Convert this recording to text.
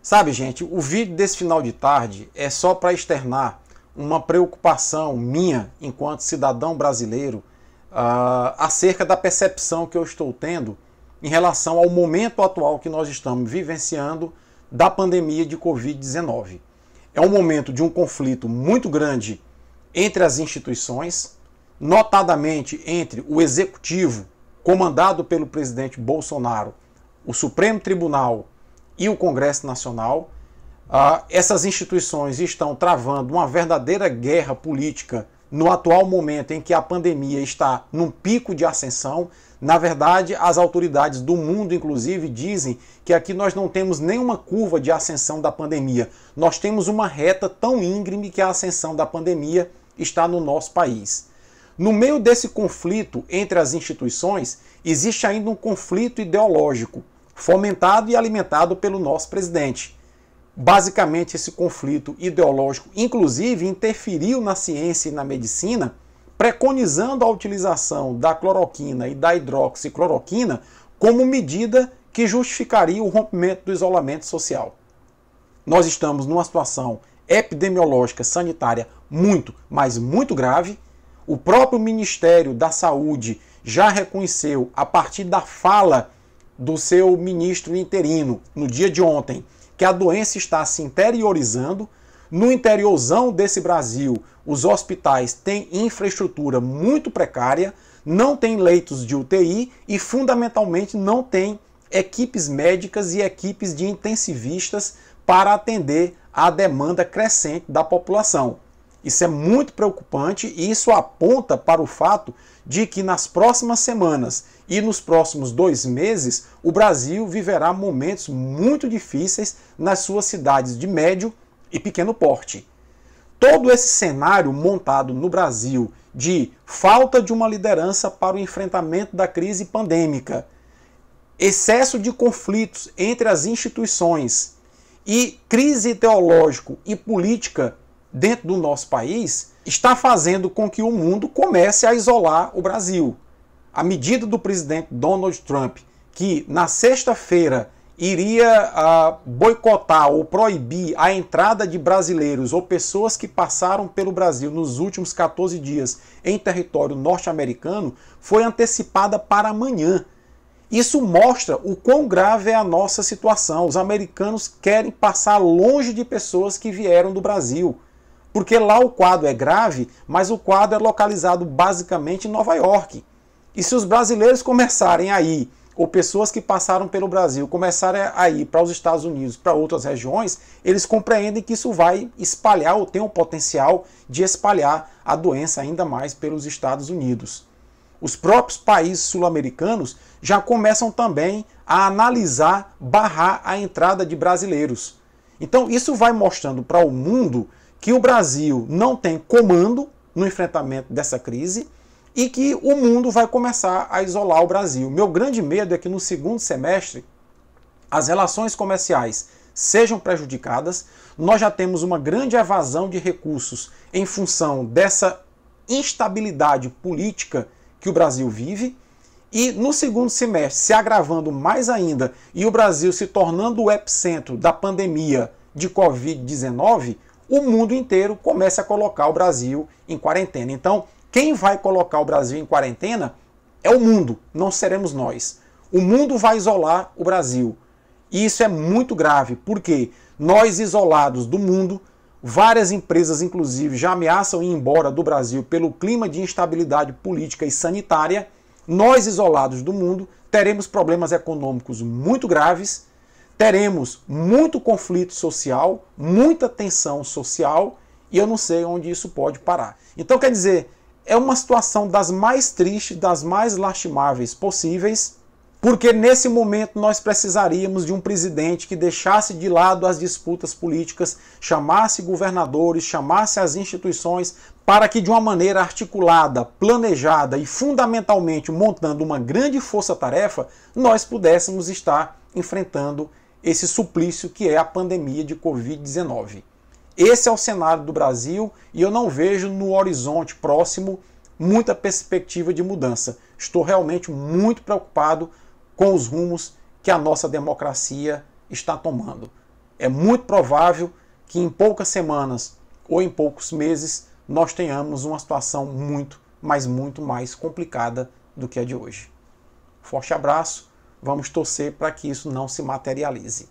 Sabe, gente, o vídeo desse final de tarde é só para externar uma preocupação minha, enquanto cidadão brasileiro, acerca da percepção que eu estou tendo em relação ao momento atual que nós estamos vivenciando da pandemia de Covid-19. É um momento de um conflito muito grande entre as instituições, notadamente entre o Executivo, comandado pelo presidente Bolsonaro, o Supremo Tribunal e o Congresso Nacional. Essas instituições estão travando uma verdadeira guerra política no atual momento em que a pandemia está num pico de ascensão. Na verdade, as autoridades do mundo, inclusive, dizem que aqui nós não temos nenhuma curva de ascensão da pandemia. Nós temos uma reta tão íngreme que a ascensão da pandemia está no nosso país. No meio desse conflito entre as instituições, existe ainda um conflito ideológico, fomentado e alimentado pelo nosso presidente. Basicamente, esse conflito ideológico, inclusive, interferiu na ciência e na medicina, preconizando a utilização da cloroquina e da hidroxicloroquina como medida que justificaria o rompimento do isolamento social. Nós estamos numa situação epidemiológica sanitária muito, mas muito grave. O próprio Ministério da Saúde já reconheceu, a partir da fala do seu ministro interino no dia de ontem, que a doença está se interiorizando. No interiorzão desse Brasil, os hospitais têm infraestrutura muito precária, não tem leitos de UTI e, fundamentalmente, não tem equipes médicas e equipes de intensivistas para atender à demanda crescente da população. Isso é muito preocupante e isso aponta para o fato de que nas próximas semanas e nos próximos 2 meses o Brasil viverá momentos muito difíceis nas suas cidades de médio e pequeno porte. Todo esse cenário montado no Brasil de falta de uma liderança para o enfrentamento da crise pandêmica, excesso de conflitos entre as instituições e crise ideológica e política dentro do nosso país, está fazendo com que o mundo comece a isolar o Brasil. A medida do presidente Donald Trump, que na sexta-feira iria boicotar ou proibir a entrada de brasileiros ou pessoas que passaram pelo Brasil nos últimos 14 dias em território norte-americano, foi antecipada para amanhã. Isso mostra o quão grave é a nossa situação. Os americanos querem passar longe de pessoas que vieram do Brasil. Porque lá o quadro é grave, mas o quadro é localizado basicamente em Nova York. E se os brasileiros começarem a ir, ou pessoas que passaram pelo Brasil começarem a ir para os Estados Unidos, para outras regiões, eles compreendem que isso vai espalhar, ou tem o potencial de espalhar a doença ainda mais pelos Estados Unidos. Os próprios países sul-americanos já começam também a analisar, barrar a entrada de brasileiros. Então isso vai mostrando para o mundo que o Brasil não tem comando no enfrentamento dessa crise e que o mundo vai começar a isolar o Brasil. Meu grande medo é que no segundo semestre as relações comerciais sejam prejudicadas. Nós já temos uma grande evasão de recursos em função dessa instabilidade política que o Brasil vive. E no segundo semestre, se agravando mais ainda, e o Brasil se tornando o epicentro da pandemia de Covid-19, o mundo inteiro começa a colocar o Brasil em quarentena. Então, quem vai colocar o Brasil em quarentena é o mundo, não seremos nós. O mundo vai isolar o Brasil. E isso é muito grave, porque nós isolados do mundo, várias empresas inclusive já ameaçam ir embora do Brasil pelo clima de instabilidade política e sanitária. Nós isolados do mundo teremos problemas econômicos muito graves, teremos muito conflito social, muita tensão social, e eu não sei onde isso pode parar. Então, quer dizer, é uma situação das mais tristes, das mais lastimáveis possíveis, porque nesse momento nós precisaríamos de um presidente que deixasse de lado as disputas políticas, chamasse governadores, chamasse as instituições, para que de uma maneira articulada, planejada e fundamentalmente montando uma grande força-tarefa, nós pudéssemos estar enfrentando esse suplício que é a pandemia de Covid-19. Esse é o cenário do Brasil e eu não vejo no horizonte próximo muita perspectiva de mudança. Estou realmente muito preocupado com os rumos que a nossa democracia está tomando. é muito provável que em poucas semanas ou em poucos meses nós tenhamos uma situação muito, mas muito mais complicada do que a de hoje. Forte abraço, vamos torcer para que isso não se materialize.